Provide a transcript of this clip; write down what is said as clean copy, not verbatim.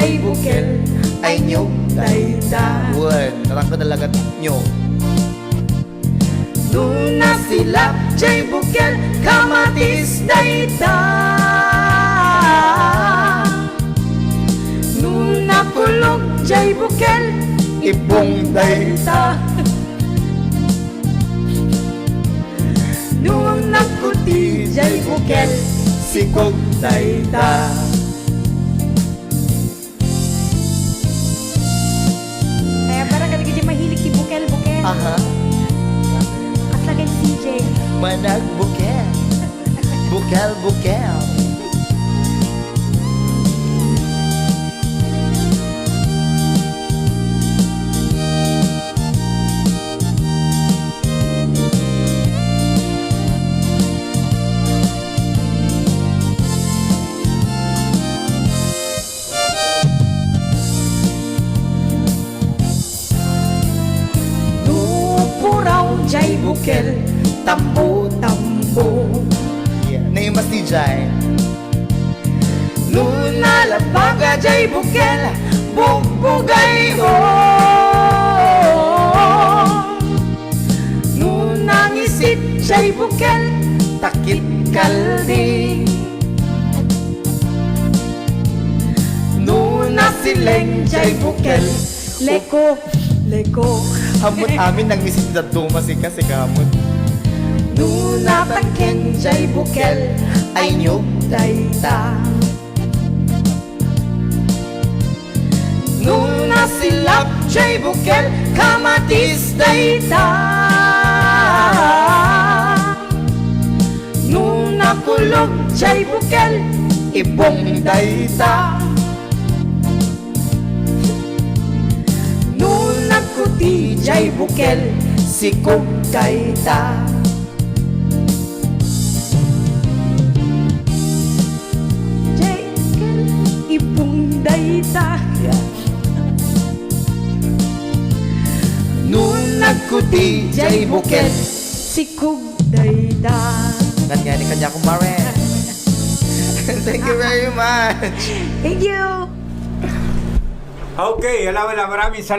jay bukel ay nyog dayta. Word, narang ko talaga nyo. Nuna silap jay bukel kamatis dayta. Nuna kulog jay bukel Ibong dayta. Nung nagkuti jay bukel Sikog dayta. Kaya parang kalagi di mahilig si bukel-bukel. Aha, At lagay si CJ. manag bukel. Bukel, bukel. Nupuraw jay bukel tambo-tambo. Yeah, name mas DJ. Nuna labaga jay bukel bugbugay o. Nuna ngisit jay bukel takit kaldi. Nuna sileng jay bukel leko leko. Hamot amin nang misit na dumasi kasi kamot. Nuna tangken jay bukel ay nyog dayta. Nuna silap jay bukel kamatis dayta. Nuna kulog jay bukel ibong dayta. Nuna kuti jay bukel sikog dayta. Jay bukel ibong dayta. Yeah. Nung nagkuti jay bukel sikog dayta. Nangyari kanya akong Maren. Thank you very much. Thank you. Okay, alam mo na, maraming salamat.